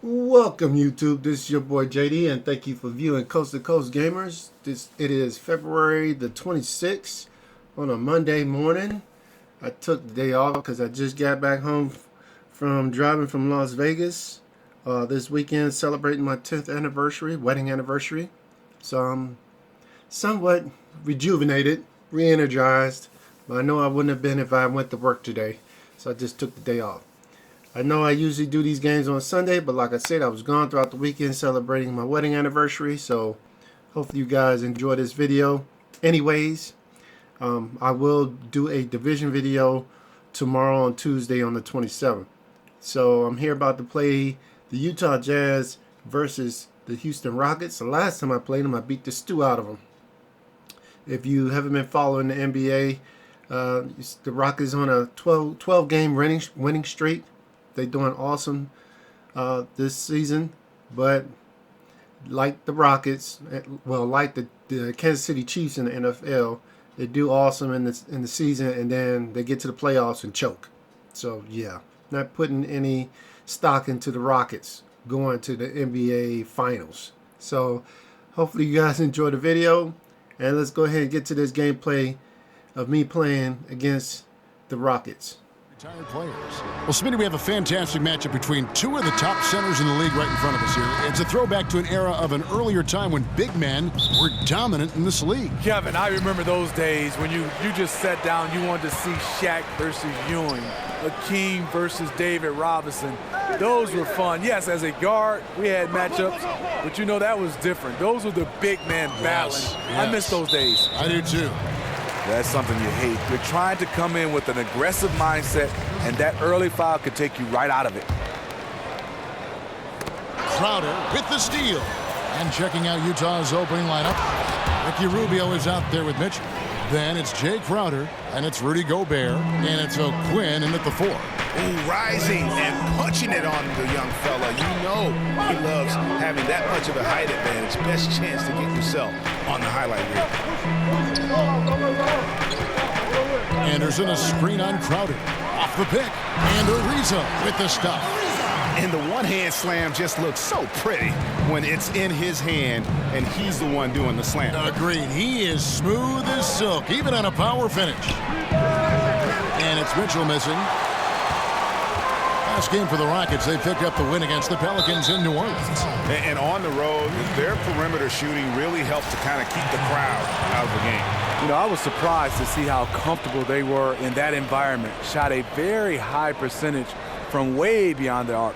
Welcome YouTube, this is your boy JD and thank you for viewing Coast to Coast Gamers. It is February the 26th on a Monday morning. I took the day off because I just got back home from driving from Las Vegas this weekend, celebrating my 10th anniversary, wedding anniversary. So I'm somewhat rejuvenated, re-energized, but I know I wouldn't have been if I went to work today. So I just took the day off. I know I usually do these games on Sunday, but like I said, I was gone throughout the weekend celebrating my wedding anniversary. So hopefully you guys enjoy this video. Anyways, I will do a division video tomorrow on Tuesday on the 27th. So I'm here about to play the Utah Jazz versus the Houston Rockets. The last time I played them, I beat the stew out of them. If you haven't been following the NBA, the Rockets on a 12 game winning streak. They're doing awesome this season, but like the Rockets, well, like the Kansas City Chiefs in the NFL, they do awesome in the season, and then they get to the playoffs and choke. So yeah, not putting any stock into the Rockets going to the NBA Finals. So hopefully you guys enjoy the video, and let's go ahead and get to this gameplay of me playing against the Rockets. Retired players. Well, Smitty, we have a fantastic matchup between two of the top centers in the league right in front of us here. It's a throwback to an era of an earlier time when big men were dominant in this league. Kevin, I remember those days when you just sat down, you wanted to see Shaq versus Ewing, Hakeem versus David Robinson. Those were fun. Yes, as a guard, we had matchups, but you know that was different. Those were the big men battling. Yes. I miss those days. I do too. That's something you hate. You're trying to come in with an aggressive mindset, and that early foul could take you right out of it. Crowder with the steal. And checking out Utah's opening lineup. Ricky Rubio is out there with Mitchell. Then it's Jay Crowder, and it's Rudy Gobert, and it's O'Quinn in at the 4. Ooh, rising and punching it on the young fella. You know he loves having that much of a height advantage. Best chance to get yourself on the highlight reel. Anderson, a screen on Crowder. Off the pick. And Ariza with the stuff. And the one-hand slam just looks so pretty when it's in his hand and he's the one doing the slam. Agreed. He is smooth as silk, even on a power finish. And it's Mitchell missing. Last game for the Rockets, they picked up the win against the Pelicans in New Orleans. And on the road, their perimeter shooting really helps to kind of keep the crowd out of the game. You know, I was surprised to see how comfortable they were in that environment. Shot a very high percentage from way beyond the arc.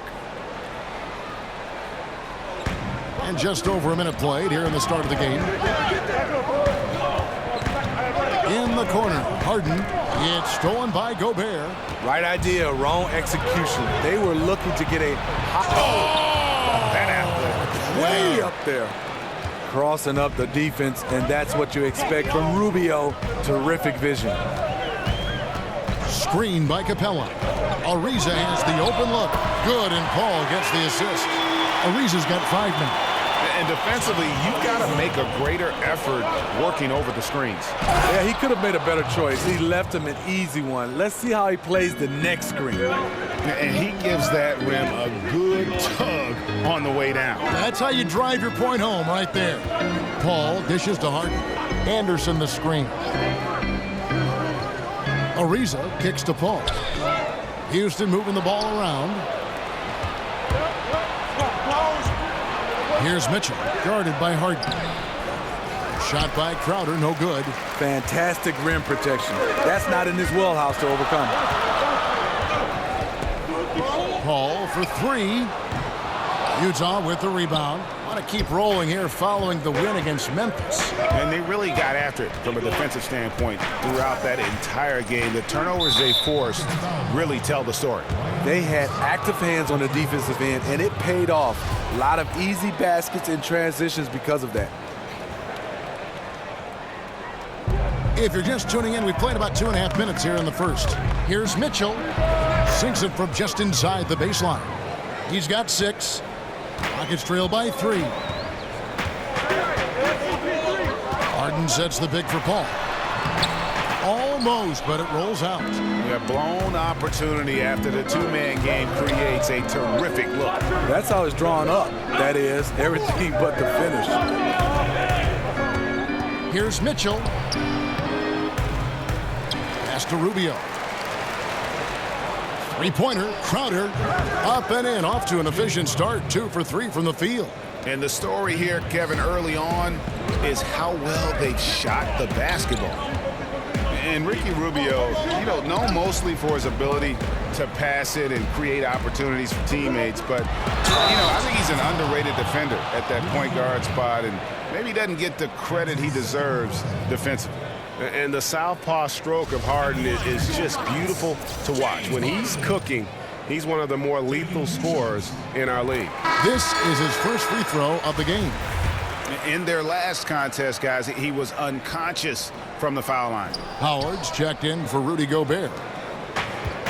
And just over a minute played here in the start of the game. In the corner, Harden. It's stolen by Gobert. Right idea, wrong execution. They were looking to get a That athlete. way up there. Crossing up the defense, and that's what you expect from Rubio. Terrific vision. Screen by Capella. Ariza has the open look. Good, and Paul gets the assist. Ariza's got 5 minutes. And defensively, you've got to make a greater effort working over the screens. Yeah, he could have made a better choice. He left him an easy one. Let's see how he plays the next screen. And he gives that rim a good tug on the way down. That's how you drive your point home right there. Paul dishes to Harden. Anderson the screen. Ariza kicks to Paul. Houston moving the ball around. Here's Mitchell, guarded by Harden. Shot by Crowder, no good. Fantastic rim protection. That's not in his wheelhouse to overcome. Paul for 3. Utah with the rebound. Want to keep rolling here following the win against Memphis. And they really got after it from a defensive standpoint throughout that entire game. The turnovers they forced really tell the story. They had active hands on the defensive end, and it paid off. A lot of easy baskets and transitions because of that. If you're just tuning in, we've played about 2.5 minutes here in the first. Here's Mitchell. Sinks it from just inside the baseline. He's got 6. Rockets trail by 3. Harden sets the pick for Paul. Almost, but it rolls out. A blown opportunity after the two-man game creates a terrific look. That's how it's drawn up. That is, everything but the finish. Here's Mitchell. Pass to Rubio. Three-pointer, Crowder, up and in, off to an efficient start, 2 for 3 from the field. And the story here, Kevin, early on is how well they've shot the basketball. And Ricky Rubio, known mostly for his ability to pass it and create opportunities for teammates, but, I think he's an underrated defender at that point guard spot, and maybe doesn't get the credit he deserves defensively. And the southpaw stroke of Harden is just beautiful to watch. When he's cooking, he's one of the more lethal scorers in our league. This is his first free throw of the game. In their last contest, guys, he was unconscious from the foul line. Howard's checked in for Rudy Gobert.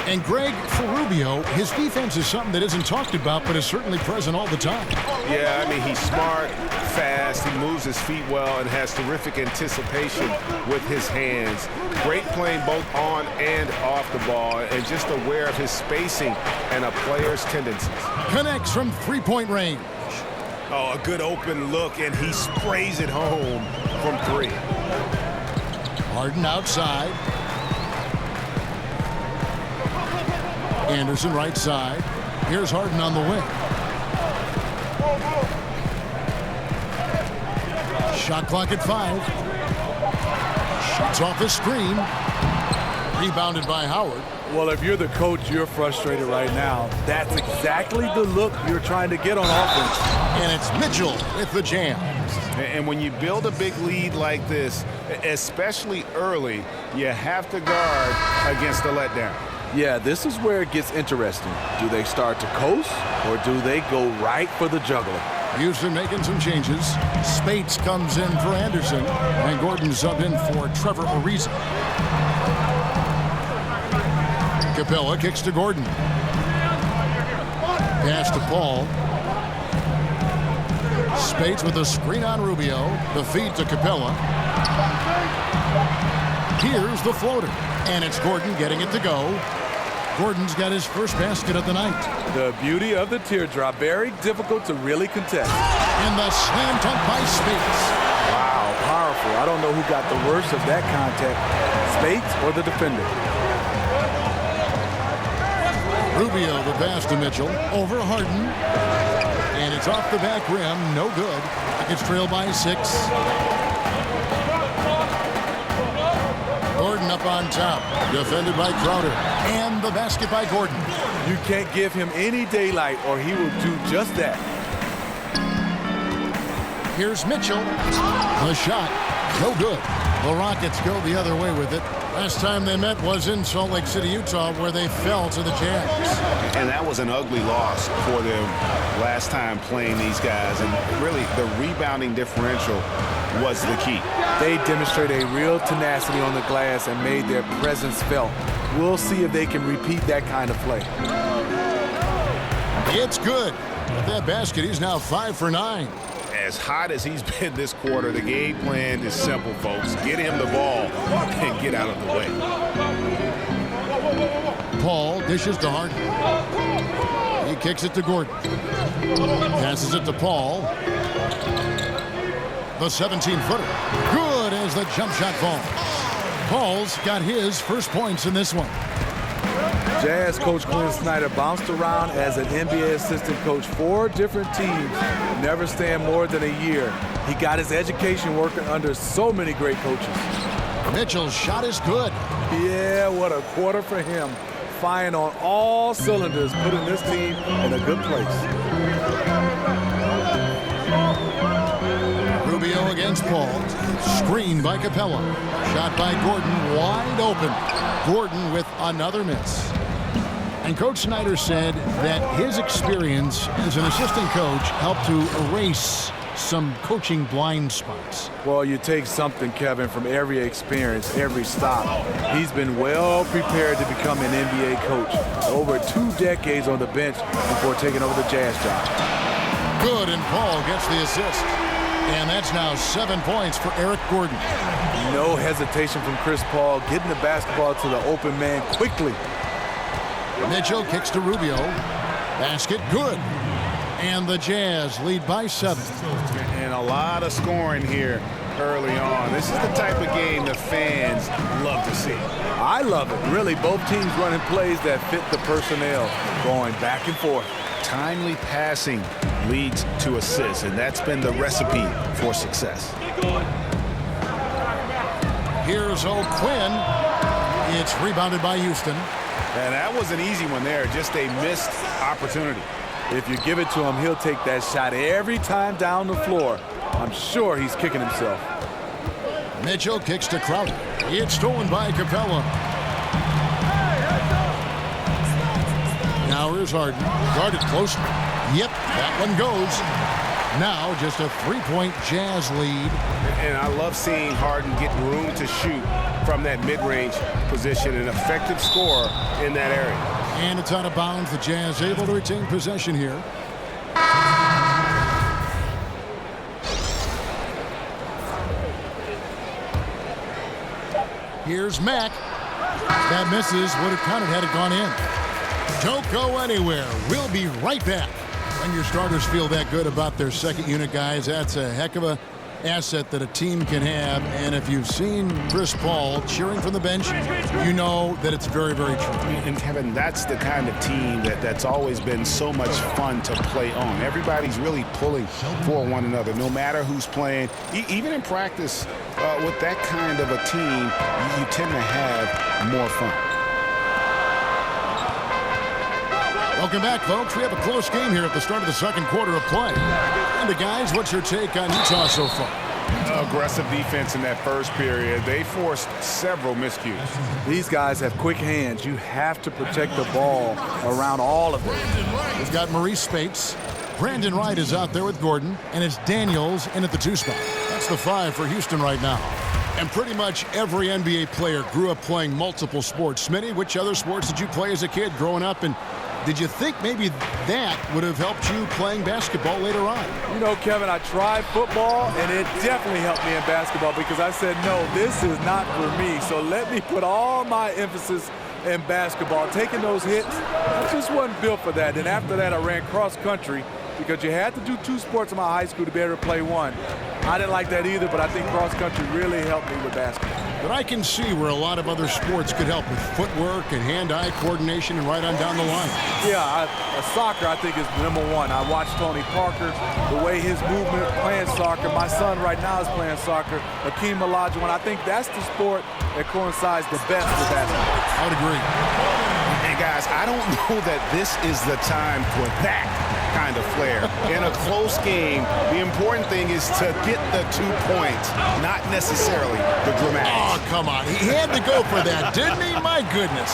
And Greg, for Rubio, his defense is something that isn't talked about, but is certainly present all the time. Yeah, I mean, he's smart, fast, he moves his feet well, and has terrific anticipation with his hands. Great playing both on and off the ball, and just aware of his spacing and a player's tendencies. Connects from three-point range. Oh, a good open look, and he sprays it home from 3. Harden outside. Anderson right side. Here's Harden on the wing. Shot clock at 5. Shots off the screen. Rebounded by Howard. Well, if you're the coach, you're frustrated right now. That's exactly the look you're trying to get on offense. And it's Mitchell with the jam. And when you build a big lead like this, especially early, you have to guard against the letdown. Yeah, this is where it gets interesting. Do they start to coast, or do they go right for the juggler? Houston making some changes. Spates comes in for Anderson, and Gordon subbed in for Trevor Ariza. Capella kicks to Gordon. Pass to Paul. Spates with a screen on Rubio. The feed to Capella. Here's the floater. And it's Gordon getting it to go. Gordon's got his first basket of the night. The beauty of the teardrop. Very difficult to really contest. And the slam dunk by Spates. Wow, powerful. I don't know who got the worst of that contact, Spates or the defender. Rubio, the pass to Mitchell. Over Harden. And it's off the back rim. No good. It's trailed by 6. Gordon up on top. Defended by Crowder. And the basket by Gordon. You can't give him any daylight or he will do just that. Here's Mitchell. The shot. No good. The Rockets go the other way with it. Last time they met was in Salt Lake City, Utah, where they fell to the Jazz. And that was an ugly loss for them last time playing these guys. And really, the rebounding differential was the key. They demonstrated a real tenacity on the glass and made their presence felt. We'll see if they can repeat that kind of play. It's good. With that basket, he's now 5 for 9. As hot as he's been this quarter, the game plan is simple, folks. Get him the ball and get out of the way. Paul dishes to Harden. He kicks it to Gordon. Passes it to Paul. The 17-footer. Good as the jump shot falls. Paul's got his first points in this one. Jazz coach Quinn Snyder bounced around as an NBA assistant coach 4 different teams, never staying more than a year. He got his education working under so many great coaches. Mitchell's shot is good. Yeah, what a quarter for him. Firing on all cylinders, putting this team in a good place. Rubio against Paul. Screen by Capella. Shot by Gordon, wide open. Gordon with another miss. And Coach Snyder said that his experience as an assistant coach helped to erase some coaching blind spots. Well, you take something, Kevin, from every experience, every stop. He's been well prepared to become an NBA coach. Over 2 decades on the bench before taking over the Jazz job. Good, and Paul gets the assist. And that's now 7 points for Eric Gordon. No hesitation from Chris Paul, getting the basketball to the open man quickly. Mitchell kicks to Rubio. Basket good. And the Jazz lead by 7. And a lot of scoring here early on. This is the type of game the fans love to see. I love it. Really, both teams running plays that fit the personnel, going back and forth. Timely passing leads to assists, and that's been the recipe for success. Here's O'Quinn. It's rebounded by Houston. And that was an easy one there, just a missed opportunity. If you give it to him, he'll take that shot every time down the floor. I'm sure he's kicking himself. Mitchell kicks to Crowder. It's stolen by Capella. Now here's Harden. Guarded close. Yep, that one goes. Now just a 3-point Jazz lead. And I love seeing Harden get room to shoot from that mid-range position, an effective scorer in that area. And it's out of bounds. The Jazz able to retain possession here. Here's Mack. That misses. Would have counted had it gone in. Don't go anywhere. We'll be right back. When your starters feel that good about their second unit guys, that's a heck of a asset that a team can have. And if you've seen Chris Paul cheering from the bench, you know that it's very, very true. And Kevin, that's the kind of team that's always been so much fun to play on. Everybody's really pulling for one another, no matter who's playing. Even in practice, with that kind of a team, you tend to have more fun. Welcome back, folks. We have a close game here at the start of the second quarter of play. And guys, what's your take on Utah so far? Aggressive defense in that first period. They forced several miscues. These guys have quick hands. You have to protect the ball around all of them. We've got Maurice Spates. Brandon Wright is out there with Gordon, and it's Daniels in at the 2 spot. That's the 5 for Houston right now. And pretty much every NBA player grew up playing multiple sports. Smitty, which other sports did you play as a kid growing up? And did you think maybe that would have helped you playing basketball later on? You know, Kevin, I tried football, and it definitely helped me in basketball because I said, no, this is not for me. So let me put all my emphasis in basketball. Taking those hits, I just wasn't built for that. And after that, I ran cross country because you had to do 2 sports in my high school to be able to play one. I didn't like that either, but I think cross country really helped me with basketball. But I can see where a lot of other sports could help with footwork and hand-eye coordination and right on down the line. Yeah, soccer I think is number 1. I watched Tony Parker, the way his movement playing soccer. My son right now is playing soccer, Hakeem Olajuwon. I think that's the sport that coincides the best with basketball. I would agree. And guys, I don't know that this is the time for that kind of flair. In a close game, the important thing is to get the 2 points, not necessarily the dramatics. Oh, come on. He had to go for that, didn't he? My goodness.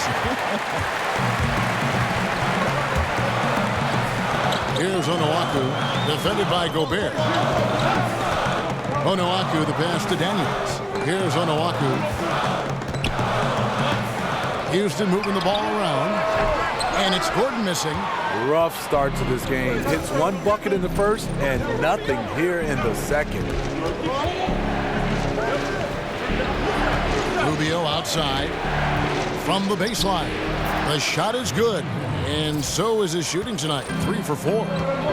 Here's Onuaku, defended by Gobert. Onuaku, the pass to Daniels. Here's Onuaku. Houston moving the ball around. And it's Gordon missing. Rough start to this game. Hits 1 bucket in the first and nothing here in the second. Rubio outside from the baseline. The shot is good, and so is his shooting tonight. 3 for 4.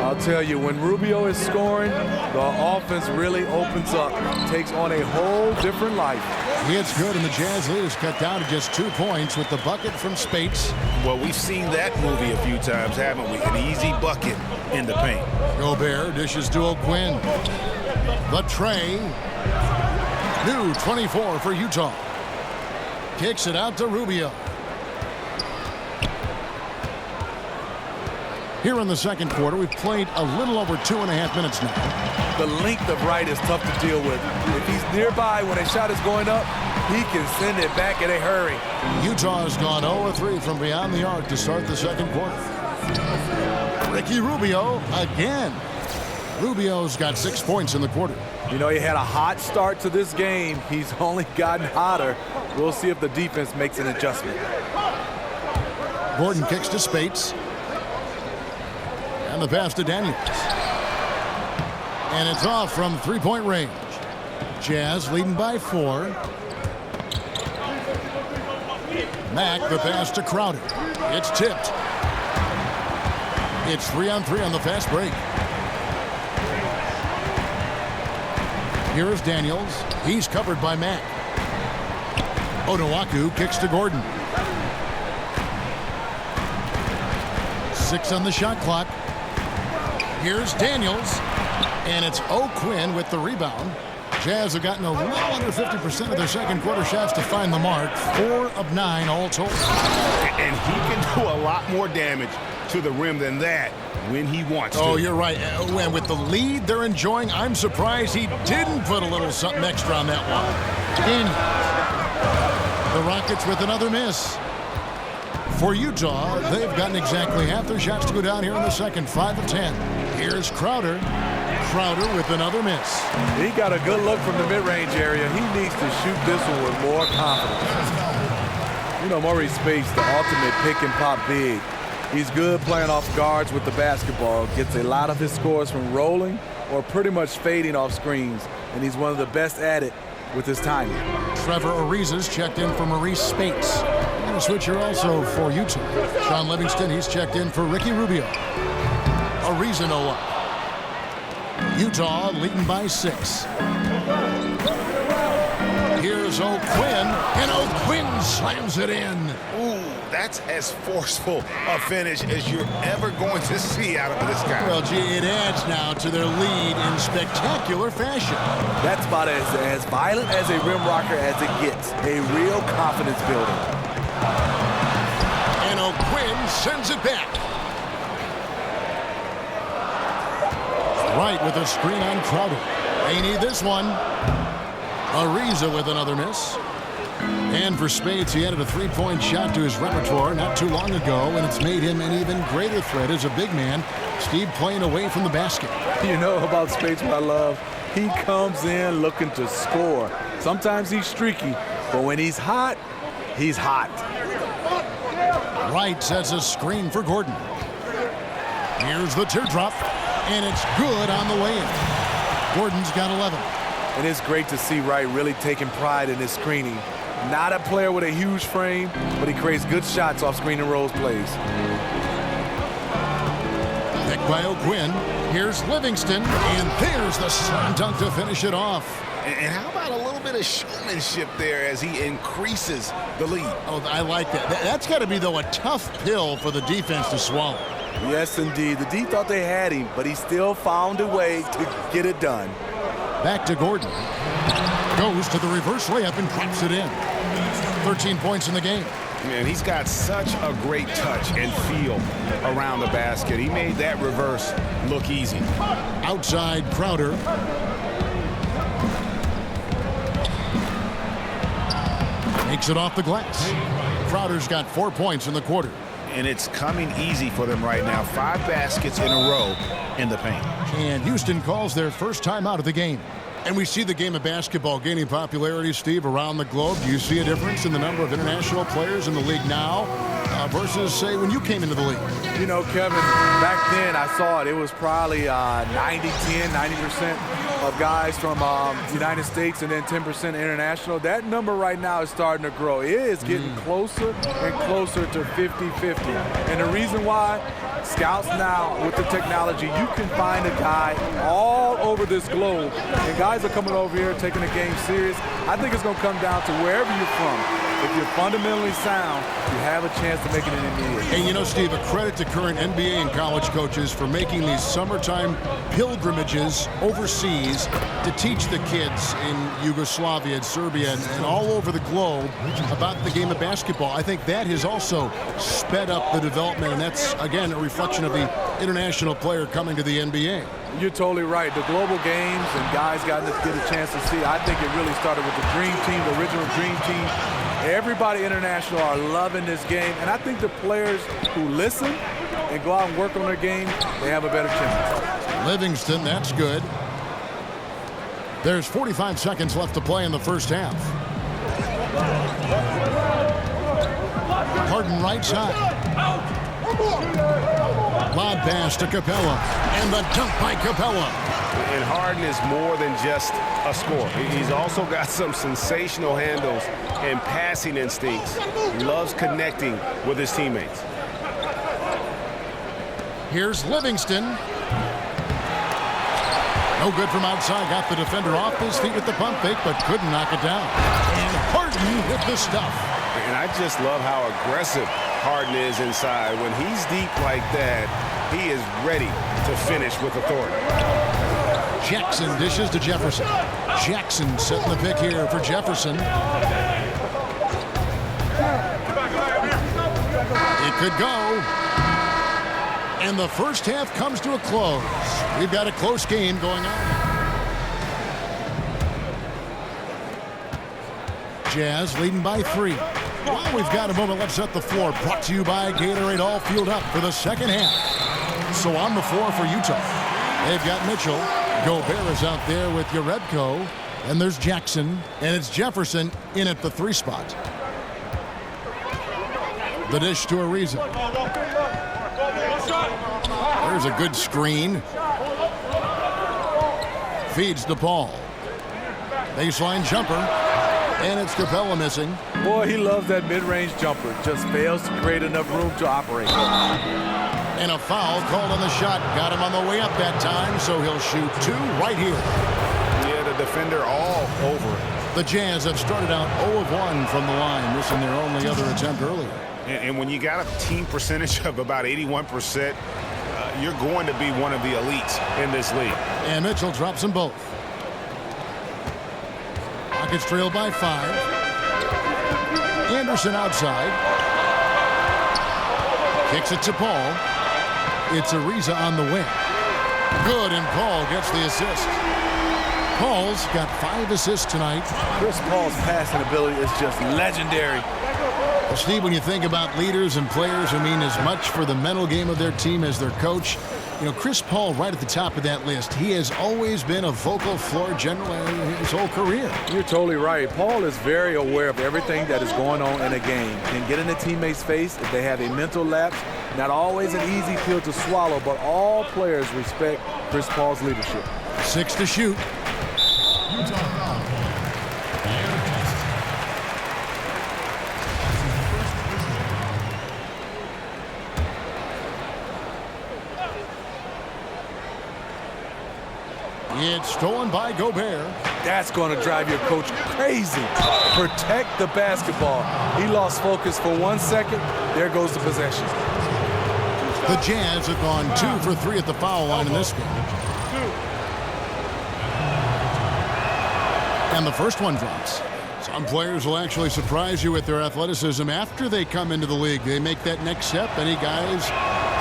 I'll tell you, when Rubio is scoring, the offense really opens up, takes on a whole different life. It's good, and the Jazz lead is cut down to just 2 points with the bucket from Spates. Well, we've seen that movie a few times, haven't we? An easy bucket in the paint. Gobert dishes to O'Quinn. The tray. New 24 for Utah. Kicks it out to Rubio. Here in the second quarter, we've played a little over 2.5 minutes now. The length of Wright is tough to deal with. If he's nearby when a shot is going up, he can send it back in a hurry. Utah has gone 0-3 from beyond the arc to start the second quarter. Ricky Rubio again. Rubio's got 6 points in the quarter. You know, he had a hot start to this game. He's only gotten hotter. We'll see if the defense makes an adjustment. Gordon kicks to Spates. And the pass to Daniels. And it's off from three-point range. Jazz leading by 4. Mack, the pass to Crowder. It's tipped. It's 3-on-3 on the fast break. Here's Daniels. He's covered by Mack. Onuaku kicks to Gordon. 6 on the shot clock. Here's Daniels. And it's O'Quinn with the rebound. Jazz have gotten a little under 50% of their second quarter shots to find the mark. 4 of 9 all told. And he can do a lot more damage to the rim than that when he wants to. Oh, you're right. And with the lead they're enjoying, I'm surprised he didn't put a little something extra on that one. Daniels. The Rockets with another miss. For Utah, they've gotten exactly half their shots to go down here in the second. 5 of 10. Here's Crowder. Crowder with another miss. He got a good look from the mid-range area. He needs to shoot this one with more confidence. You know, Maurice Spates, the ultimate pick-and-pop big. He's good playing off guards with the basketball. Gets a lot of his scores from rolling or pretty much fading off screens. And he's one of the best at it with his timing. Trevor Ariza's checked in for Maurice Spates. And a switcher also for Utah. Sean Livingston, he's checked in for Ricky Rubio. Ariza no up. Utah leading by 6. Here's O'Quinn, and O'Quinn slams it in. Ooh, that's as forceful a finish as you're ever going to see out of this guy. Well, gee, it adds now to their lead in spectacular fashion. That's about as violent as a rim rocker as it gets. A real confidence builder. And O'Quinn sends it back. Right with a screen on Crowder. They need this one. Ariza with another miss. And for Spades, he added a three-point shot to his repertoire not too long ago, and it's made him an even greater threat as a big man. Steve playing away from the basket. You know about Spades what I love? He comes in looking to score. Sometimes he's streaky, but when he's hot, he's hot. Wright sets a screen for Gordon. Here's the teardrop. And it's good on the way in. Gordon's got 11. And it's great to see Wright really taking pride in his screening. Not a player with a huge frame, but he creates good shots off screen and rolls plays. Picked by O'Quinn. Here's Livingston. And there's the slam dunk to finish it off. And how about a little bit of showmanship there as he increases the lead? Oh, I like that. That's got to be, though, a tough pill for the defense to swallow. Yes, indeed. The D thought they had him, but he still found a way to get it done. Back to Gordon. Goes to the reverse layup and drops it in. 13 points in the game. Man, he's got such a great touch and feel around the basket. He made that reverse look easy. Outside Crowder. Makes it off the glass. Crowder's got 4 points in the quarter. And it's coming easy for them right now. 5 baskets in a row in the paint. And Houston calls their first time out of the game. And we see the game of basketball gaining popularity, Steve, around the globe. Do you see a difference in the number of international players in the league now versus, say, when you came into the league? You know, Kevin, back then I saw it. It was probably 90% of guys from the United States and then 10% international. That number right now is starting to grow. It is getting closer and closer to 50-50. And the reason why, scouts now with the technology, you can find a guy all over this globe. And guys are coming over here taking the game serious. I think it's going to come down to wherever you're from. If you're fundamentally sound, you have a chance to make it in the NBA. And you know, Steve, a credit to current NBA and college coaches for making these summertime pilgrimages overseas to teach the kids in Yugoslavia and Serbia and all over the globe about the game of basketball. I think that has also sped up the development, and that's, again, a reflection of the international player coming to the NBA. You're totally right. The global games and guys got to get a chance to see. I think it really started with the Dream Team, the original Dream Team. Everybody international are loving this game, and I think the players who listen and go out and work on their game, they have a better chance. Livingston, that's good. There's 45 seconds left to play in the first half. Harden right side. lob pass to Capella. And the dunk by Capella. And Harden is more than just a scorer. He's also got some sensational handles and passing instincts. Loves connecting with his teammates. Here's Livingston. No good from outside. Got the defender off his feet with the pump fake, but couldn't knock it down. And Harden with the stuff. And I just love how aggressive Harden is inside. When he's deep like that, he is ready to finish with authority. Jackson dishes to Jefferson. Jackson setting the pick here for Jefferson. It could go. And the first half comes to a close. We've got a close game going on. Jazz leading by 3. Well, we've got a moment. Let's set the floor. Brought to you by Gatorade. All fueled up for the second half. So on the floor for Utah, they've got Mitchell. Gobert is out there with Yarebko. And there's Jackson. And it's Jefferson in at the 3 spot. The dish to Ariza. There's a good screen. Feeds to Paul. Baseline jumper. And it's Capella missing. Boy, he loves that mid-range jumper. Just fails to create enough room to operate. And a foul called on the shot. Got him on the way up that time, so he'll shoot 2 right here. Yeah, the defender all over it. The Jazz have started out 0 of 1 from the line, missing their only other attempt earlier. And when you got a team percentage of about 81%, you're going to be one of the elites in this league. And Mitchell drops them both. Rockets trail by 5. Anderson outside. Kicks it to Paul. It's Ariza on the wing. Good, and Paul gets the assist. Paul's got 5 assists tonight. Chris Paul's passing ability is just legendary. Well, Steve, when you think about leaders and players who mean as much for the mental game of their team as their coach, you know, Chris Paul right at the top of that list. He has always been a vocal floor general his whole career. You're totally right. Paul is very aware of everything that is going on in a game. Can get in a teammate's face if they have a mental lapse. Not always an easy pill to swallow, but all players respect Chris Paul's leadership. 6 to shoot. It's stolen by Gobert. That's going to drive your coach crazy. Protect the basketball. He lost focus for 1 second. There goes the possession. The Jazz have gone 2 for 3 at the foul line in this game. And the first one drops. Some players will actually surprise you with their athleticism after they come into the league. They make that next step. Any guys,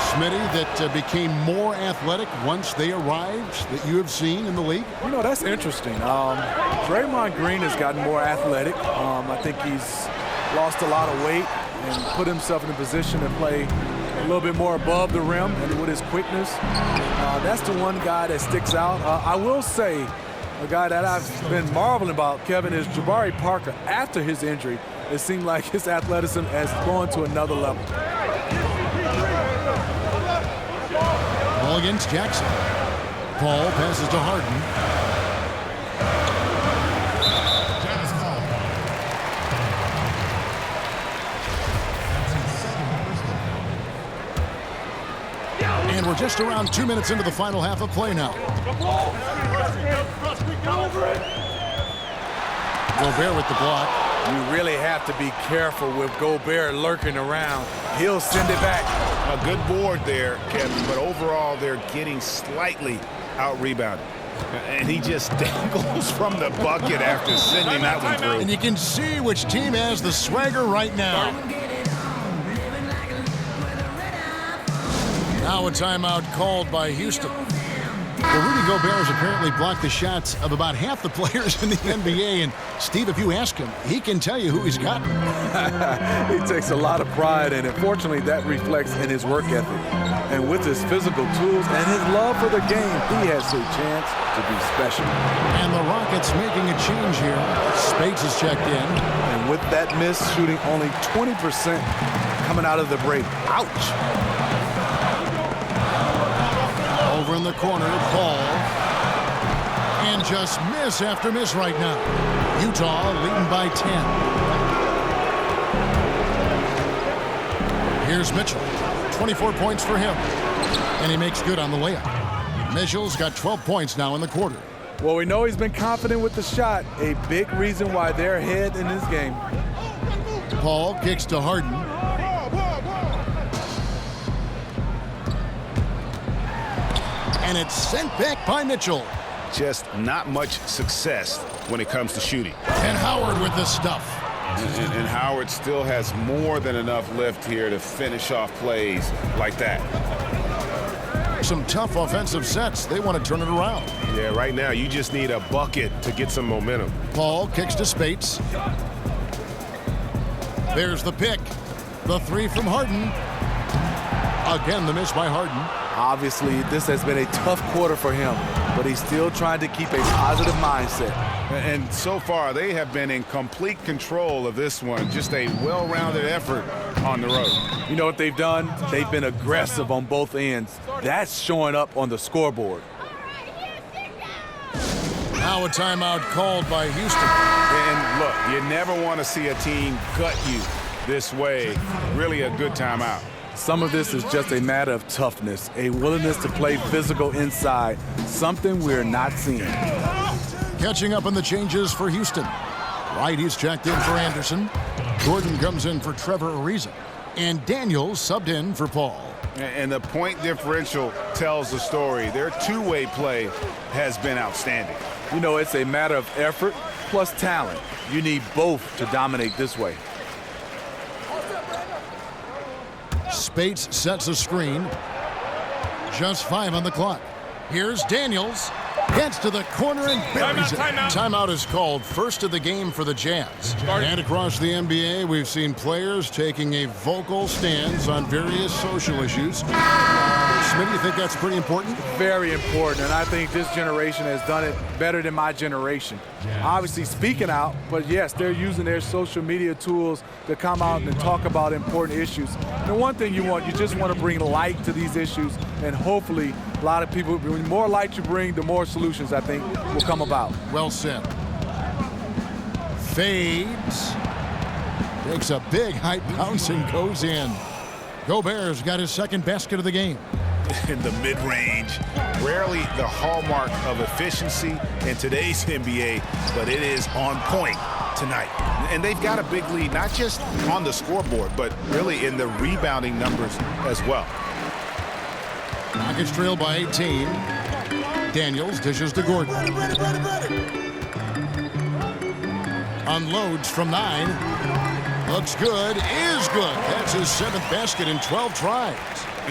Smitty, that became more athletic once they arrived that you have seen in the league? You know, that's interesting. Draymond Green has gotten more athletic. I think he's lost a lot of weight and put himself in a position to play a little bit more above the rim and with his quickness. That's the one guy that sticks out. I will say a guy that I've been marveling about, Kevin, is Jabari Parker. After his injury, it seemed like his athleticism has gone to another level. Ball against Jackson. Paul passes to Harden. And we're just around 2 minutes into the final half of play now. Gobert with the block. You really have to be careful with Gobert lurking around. He'll send it back. A good board there, Kevin, but overall they're getting slightly out-rebounded. And he just dangles from the bucket after sending that one through. And you can see which team has the swagger right now. Now a timeout called by Houston. Well, Rudy Gobert has apparently blocked the shots of about half the players in the NBA. And, Steve, if you ask him, he can tell you who he's got. He takes a lot of pride in it. Fortunately, that reflects in his work ethic. And with his physical tools and his love for the game, he has a chance to be special. And the Rockets making a change here. Spates is checked in. And with that miss, shooting only 20% coming out of the break. Ouch. Over in the corner, Paul. And just miss after miss right now. Utah leading by 10. Here's Mitchell. 24 points for him. And he makes good on the layup. Mitchell's got 12 points now in the quarter. Well, we know he's been confident with the shot. A big reason why they're ahead in this game. Paul kicks to Harden. And it's sent back by Mitchell. Just not much success when it comes to shooting. And Howard with the stuff. And Howard still has more than enough lift here to finish off plays like that. Some tough offensive sets. They want to turn it around. Yeah, right now you just need a bucket to get some momentum. Paul kicks to Spates. There's the pick. The three from Harden. Again, the miss by Harden. Obviously, this has been a tough quarter for him, but he's still trying to keep a positive mindset. And so far, they have been in complete control of this one. Just a well-rounded effort on the road. You know what they've done? They've been aggressive on both ends. That's showing up on the scoreboard. Now a timeout called by Houston. And look, you never want to see a team gut you this way. Really a good timeout. Some of this is just a matter of toughness, a willingness to play physical inside, something we're not seeing. Catching up on the changes for Houston. Wright, he's checked in for Anderson. Gordon comes in for Trevor Ariza. And Daniels subbed in for Paul. And the point differential tells the story. Their two-way play has been outstanding. You know, it's a matter of effort plus talent. You need both to dominate this way. Spates sets a screen. Just 5 on the clock. Here's Daniels. Gets to the corner and buries it. Timeout is called, first of the game for the Jazz. And across the NBA, we've seen players taking a vocal stance on various social issues. Smith, you think that's pretty important? Very important, and I think this generation has done it better than my generation. Obviously speaking out, but yes, they're using their social media tools to come out and talk about important issues. And one thing you just want to bring light to these issues, and hopefully a lot of people, the more light you bring, the more solutions I think will come about. Well said. Fades. Takes a big height bounce and goes in. Gobert's got his second basket of the game. In the mid-range, rarely the hallmark of efficiency in today's NBA, but it is on point tonight. And they've got a big lead, not just on the scoreboard, but really in the rebounding numbers as well. Rockets trail by 18. Daniels dishes to Gordon. Unloads from 9. Looks good, is good. That's his 7th basket in 12 tries.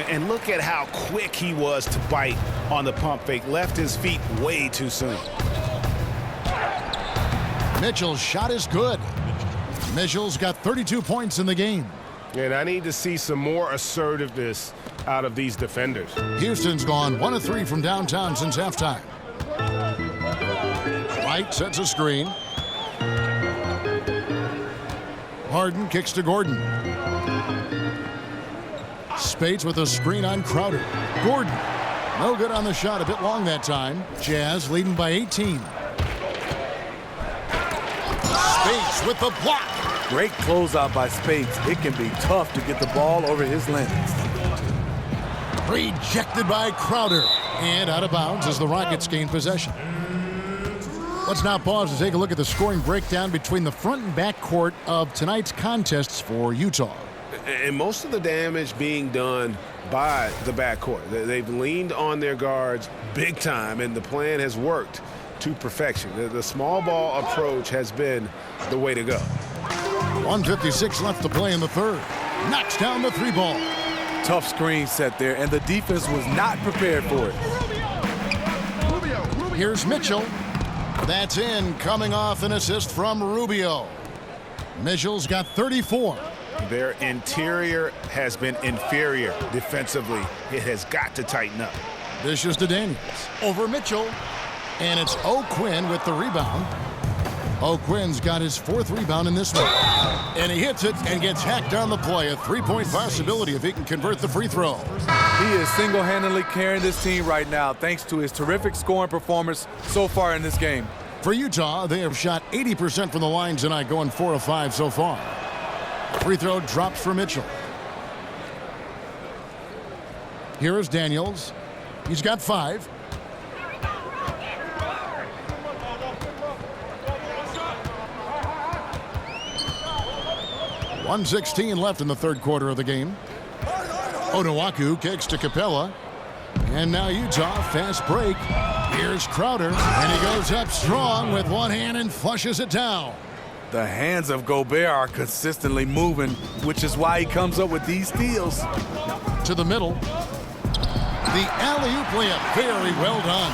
And look at how quick he was to bite on the pump fake. Left his feet way too soon. Mitchell's shot is good. Mitchell's got 32 points in the game. And I need to see some more assertiveness out of these defenders. Houston's gone 1 of 3 from downtown since halftime. Wright sets a screen. Harden kicks to Gordon. Spates with a screen on Crowder. Gordon, no good on the shot, a bit long that time. Jazz leading by 18. Spates with the block. Great closeout by Spates. It can be tough to get the ball over his length. Rejected by Crowder. And out of bounds as the Rockets gain possession. Let's now pause to take a look at the scoring breakdown between the front and back court of tonight's contests for Utah. And most of the damage being done by the backcourt. They've leaned on their guards big time, and the plan has worked to perfection. The small ball approach has been the way to go. 1:56 left to play in the third. Knocks down the 3 ball. Tough screen set there, and the defense was not prepared for it. Here's Mitchell. That's in, coming off an assist from Rubio. Mitchell's got 34. Their interior has been inferior defensively. It has got to tighten up. This is to Daniels. Over Mitchell. And it's O'Quinn with the rebound. O'Quinn's got his 4th rebound in this one. And he hits it and gets hacked on the play. A three-point possibility if he can convert the free throw. He is single-handedly carrying this team right now thanks to his terrific scoring performance so far in this game. For Utah, they have shot 80% from the line tonight, going 4 of 5 so far. Free throw drops for Mitchell. Here is Daniels. He's got 5. .116 left in the third quarter of the game. Onuaku kicks to Capella. And now Utah, fast break. Here's Crowder, and he goes up strong with one hand and flushes it down. The hands of Gobert are consistently moving, which is why he comes up with these steals. To the middle. The alley-oop layup, very well done.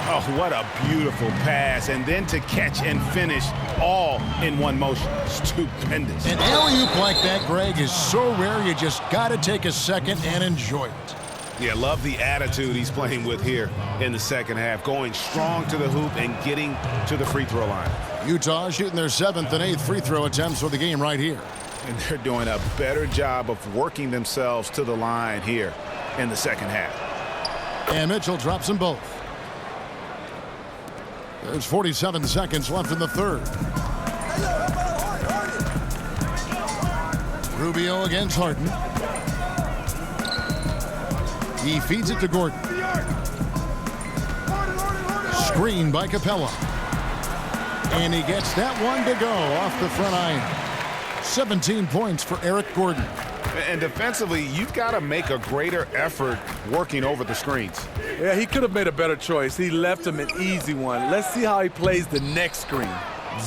Oh, what a beautiful pass. And then to catch and finish all in one motion. Stupendous. An alley-oop like that, Greg, is so rare you just got to take a second and enjoy it. Yeah, love the attitude he's playing with here in the second half. Going strong to the hoop and getting to the free throw line. Utah shooting their 7th and 8th free throw attempts for the game right here. And they're doing a better job of working themselves to the line here in the second half. And Mitchell drops them both. There's 47 seconds left in the third. Rubio against Harden. He feeds it to Gordon. Screen by Capella. And he gets that one to go off the front iron. 17 points for Eric Gordon. And defensively, you've got to make a greater effort working over the screens. Yeah, he could have made a better choice. He left him an easy one. Let's see how he plays the next screen.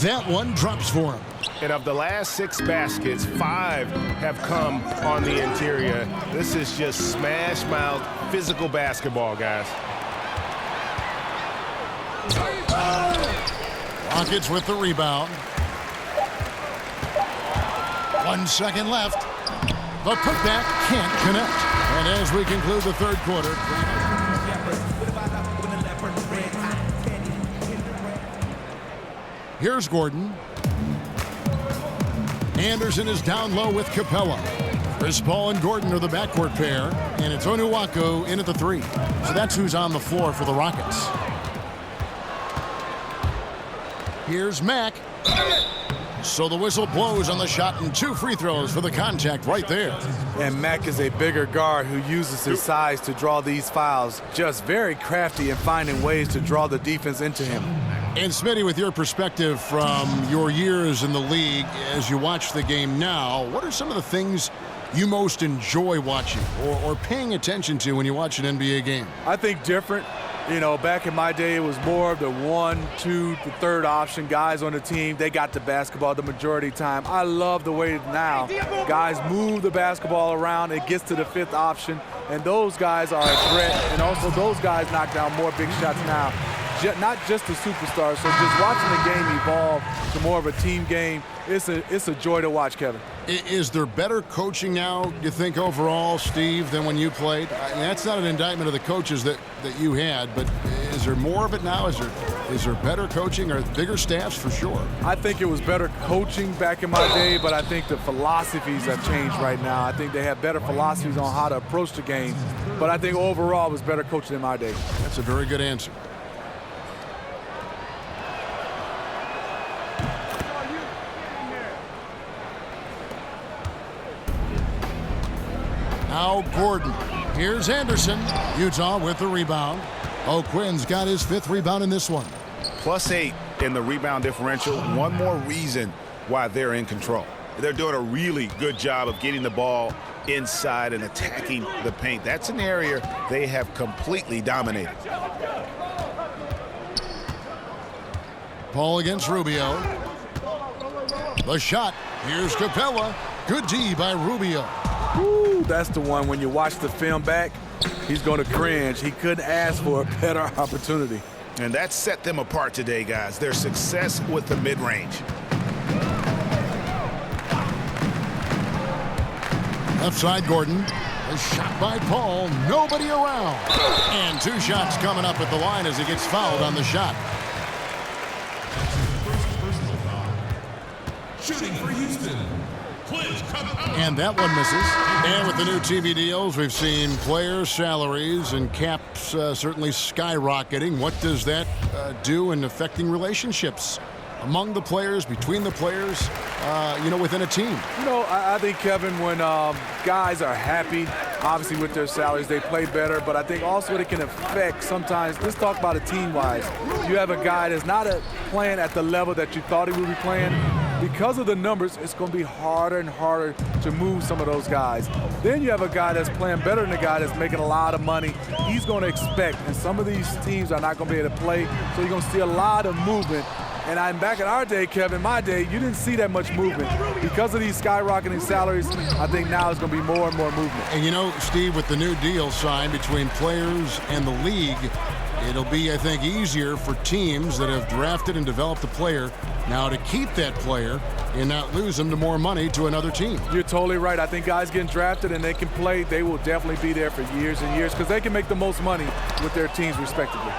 That one drops for him. And of the last 6 baskets, 5 have come on the interior. This is just smash-mouth physical basketball, guys. Rockets with the rebound. 1 second left. The putback can't connect. And as we conclude the third quarter, here's Gordon. Anderson is down low with Capella. Chris Paul and Gordon are the backcourt pair, and it's Onuaku in at the 3. So that's who's on the floor for the Rockets. Here's Mack. So the whistle blows on the shot and 2 free throws for the contact right there. And Mack is a bigger guard who uses his size to draw these fouls. Just very crafty in finding ways to draw the defense into him. And Smitty, with your perspective from your years in the league, as you watch the game now, what are some of the things you most enjoy watching or paying attention to when you watch an NBA game? I think different. You know, back in my day, it was more of the 1, 2, the third option. Guys on the team, they got the basketball the majority of the time. I love the way now guys move the basketball around. It gets to the 5th option, and those guys are a threat. And also, those guys knock down more big shots now. Not just the superstars. So just watching the game evolve to more of a team game, it's a joy to watch, Kevin. Is there better coaching now, you think, overall, Steve, than when you played? I mean, that's not an indictment of the coaches that you had, but is there more of it now? Is there better coaching or bigger staffs for sure? I think it was better coaching back in my day, but I think the philosophies have changed right now. I think they have better philosophies on how to approach the game, but I think overall it was better coaching in my day. That's a very good answer. Now Gordon. Here's Anderson. Utah with the rebound. O'Quinn's got his 5th rebound in this one. +8 in the rebound differential. One more reason why they're in control. They're doing a really good job of getting the ball inside and attacking the paint. That's an area they have completely dominated. Paul against Rubio. The shot. Here's Capella. Good D by Rubio. Woo, that's the one when you watch the film back, he's going to cringe. He couldn't ask for a better opportunity. And that set them apart today, guys. Their success with the mid-range. Left side, Gordon. A shot by Paul. Nobody around. And 2 shots coming up at the line as he gets fouled on the shot. Shooting for Houston, Clint Capella. And that one misses. And with the new TV deals, we've seen players' salaries and caps certainly skyrocketing. What does that do in affecting relationships among the players, between the players, within a team? I think, Kevin, when guys are happy, obviously with their salaries, they play better. But I think also it can affect sometimes. Let's talk about it team-wise. You have a guy that's not playing at the level that you thought he would be playing. Because of the numbers, it's going to be harder and harder to move some of those guys. Then you have a guy that's playing better than a guy that's making a lot of money. He's going to expect, and some of these teams are not going to be able to play, so you're going to see a lot of movement. And I'm back in our day, Kevin, my day, you didn't see that much movement. Because of these skyrocketing salaries, I think now it's going to be more and more movement. And Steve, with the new deal signed between players and the league, it'll be, I think, easier for teams that have drafted and developed a player now to keep that player and not lose them to more money to another team. You're totally right. I think guys getting drafted and they can play, they will definitely be there for years and years because they can make the most money with their teams respectively.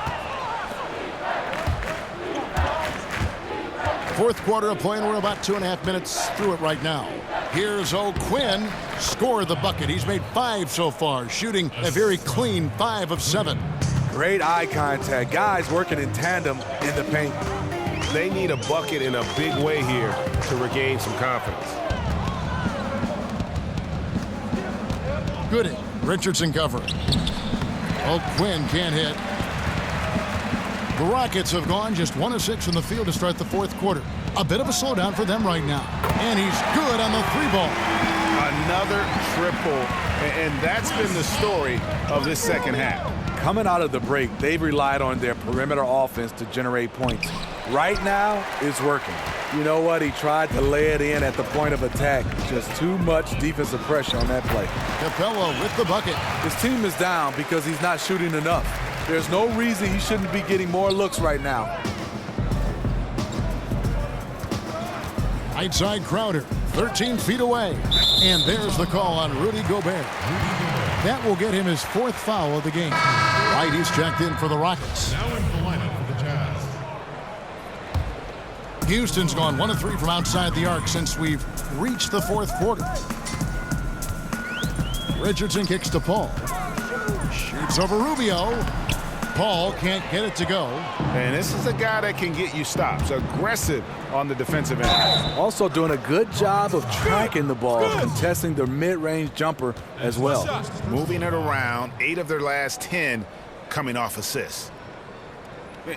Fourth quarter of play, and we're about 2.5 minutes through it right now. Here's O'Quinn, scored the bucket. He's made 5 so far, shooting a very clean 5 of 7. Great eye contact. Guys working in tandem in the paint. They need a bucket in a big way here to regain some confidence. Gooding, Richardson covering. O'Quinn can't hit. The Rockets have gone just 1 of 6 from the field to start the fourth quarter. A bit of a slowdown for them right now. And he's good on the 3-ball. Another triple, and that's been the story of this second half. Coming out of the break, they've relied on their perimeter offense to generate points. Right now, it's working. You know what? He tried to lay it in at the point of attack. Just too much defensive pressure on that play. Capella with the bucket. His team is down because he's not shooting enough. There's no reason he shouldn't be getting more looks right now. Right side Crowder, 13 feet away. And there's the call on Rudy Gobert. That will get him his 4th foul of the game. Right, he's checked in for the Rockets. Now in the lineup for the Jazz. Houston's gone 1 of 3 from outside the arc since we've reached the fourth quarter. Richardson kicks to Paul. Shoots over Rubio. Paul can't get it to go. And this is a guy that can get you stops. Aggressive on the defensive end. Also doing a good job of tracking the ball, contesting their mid-range jumper as well. Moving it around, 8 of their last 10 coming off assists.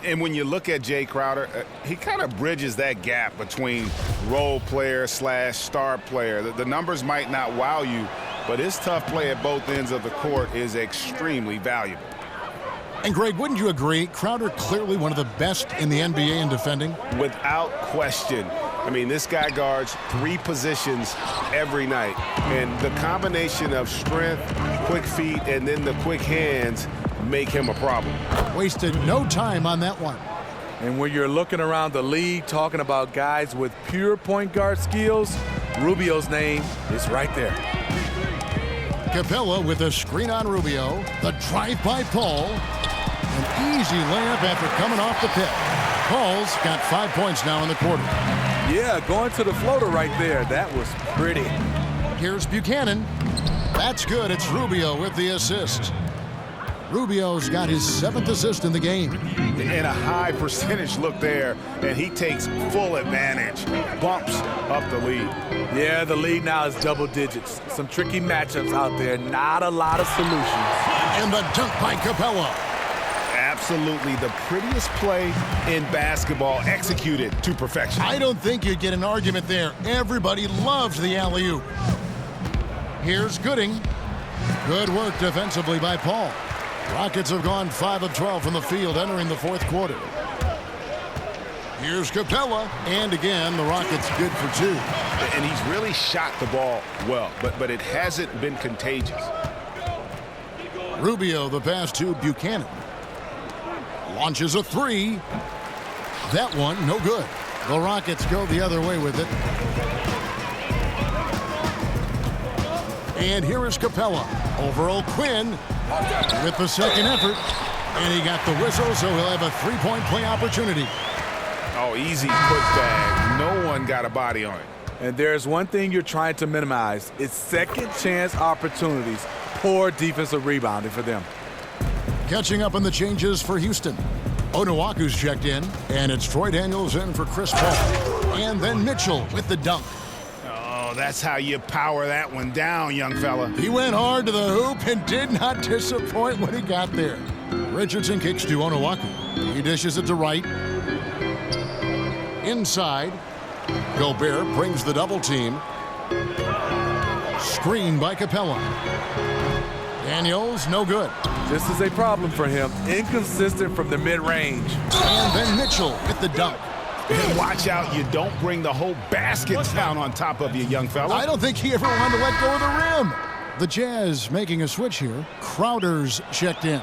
And when you look at Jay Crowder, he kind of bridges that gap between role player / star player. The numbers might not wow you, but his tough play at both ends of the court is extremely valuable. And Greg, wouldn't you agree, Crowder clearly one of the best in the NBA in defending? Without question. I mean, this guy guards 3 positions every night. And the combination of strength, quick feet, and then the quick hands make him a problem. Wasted no time on that one. And when you're looking around the league talking about guys with pure point guard skills, Rubio's name is right there. Capella with a screen on Rubio. The drive by Paul. An easy layup after coming off the pick. Paul's got 5 points now in the quarter. Yeah, going to the floater right there. That was pretty. Here's Buchanan. That's good. It's Rubio with the assist. Rubio's got his 7th assist in the game. And a high percentage look there, and he takes full advantage. Bumps up the lead. Yeah, the lead now is double digits. Some tricky matchups out there. Not a lot of solutions. And the dunk by Capella. Absolutely the prettiest play in basketball, executed to perfection. I don't think you'd get an argument there. Everybody loves the alley-oop. Here's Gooding. Good work defensively by Paul. Rockets have gone 5 of 12 from the field entering the fourth quarter. Here's Capella. And again, the Rockets good for 2. And he's really shot the ball well, but it hasn't been contagious. Rubio, the pass to Buchanan. Launches a 3. That one, no good. The Rockets go the other way with it. And here is Capella over O'Quinn with the second effort. And he got the whistle, so he'll have a 3-point play opportunity. Oh, easy putback. No one got a body on it. And there's one thing you're trying to minimize. It's second chance opportunities. Poor defensive rebounding for them. Catching up on the changes for Houston. Onuaku's checked in, and it's Troy Daniels in for Chris Paul. And then Mitchell with the dunk. Oh, that's how you power that one down, young fella. He went hard to the hoop and did not disappoint when he got there. Richardson kicks to Onuaku. He dishes it to Wright. Inside. Gobert brings the double team. Screen by Capella. Daniels, no good. This is a problem for him. Inconsistent from the mid-range. And then Mitchell with the dunk. And watch out, you don't bring the whole basket down on top of you, young fella. I don't think he ever wanted to let go of the rim. The Jazz making a switch here. Crowder's checked in.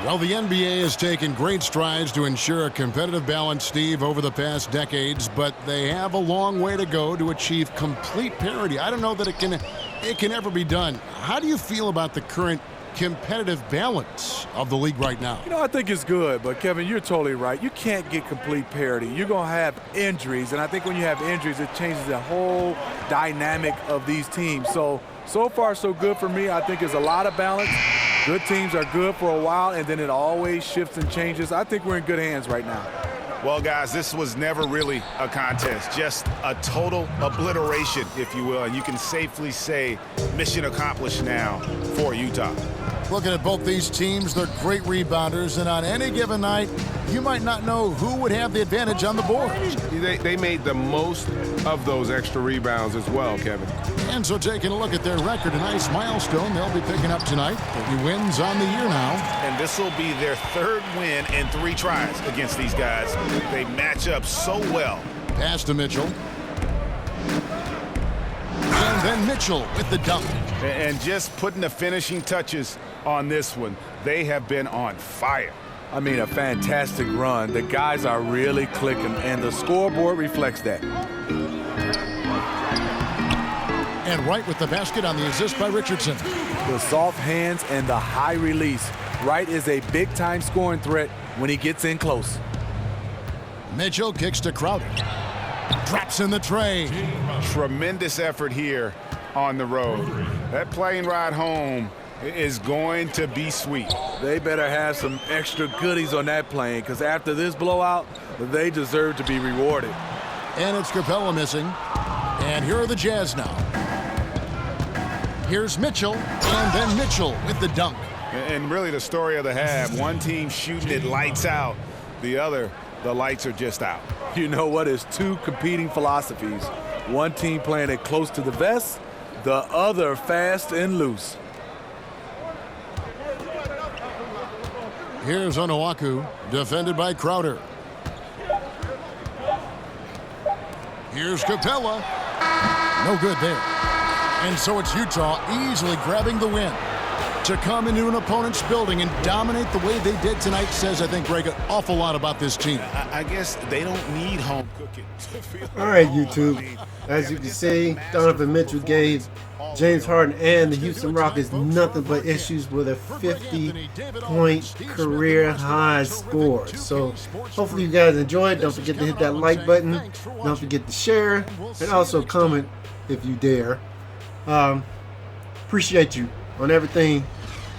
Well, the NBA has taken great strides to ensure a competitive balance, Steve, over the past decades, but they have a long way to go to achieve complete parity. I don't know that it can ever be done. How do you feel about the current competitive balance of the league right now? You know, I think it's good, but Kevin, you're totally right. You can't get complete parity. You're going to have injuries, and I think when you have injuries, it changes the whole dynamic of these teams. So far, so good for me. I think there's a lot of balance. Good teams are good for a while, and then it always shifts and changes. I think we're in good hands right now. Well, guys, this was never really a contest, just a total obliteration, if you will. And you can safely say mission accomplished now for Utah. Looking at both these teams, they're great rebounders, and on any given night, you might not know who would have the advantage on the board. They made the most of those extra rebounds as well, Kevin. And so taking a look at their record, a nice milestone they'll be picking up tonight. 30 wins on the year now. And this will be their third win in 3 tries against these guys. They match up so well. Pass to Mitchell. And then Mitchell with the dunk. And just putting the finishing touches on this one. They have been on fire. I mean, a fantastic run. The guys are really clicking, and the scoreboard reflects that. And Wright with the basket on the assist by Richardson. The soft hands and the high release. Wright is a big-time scoring threat when he gets in close. Mitchell kicks to Crowder. Drops in the tray. Tremendous effort here on the road. That plane ride home is going to be sweet. They better have some extra goodies on that plane, because after this blowout, they deserve to be rewarded. And it's Capella missing. And here are the Jazz now. Here's Mitchell, and then Mitchell with the dunk. And really the story of the half. One team shooting it lights out. The other, the lights are just out. You know what? It's 2 competing philosophies. One team playing it close to the vest, the other fast and loose. Here's Onuaku, defended by Crowder. Here's Capella. No good there. And so it's Utah easily grabbing the win. To come into an opponent's building and dominate the way they did tonight says, I think, Greg, an awful lot about this team. I guess they don't need home cooking. All right, YouTube. As you can see, Donovan Mitchell gave James Harden and the Houston Rockets nothing but issues with a 50-point career high score. So hopefully you guys enjoyed. Don't forget to hit that like button. Don't forget to share. And also comment if you dare. Appreciate you on everything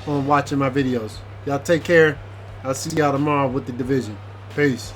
on watching my videos. Y'all take care. I'll see y'all tomorrow with the division. Peace.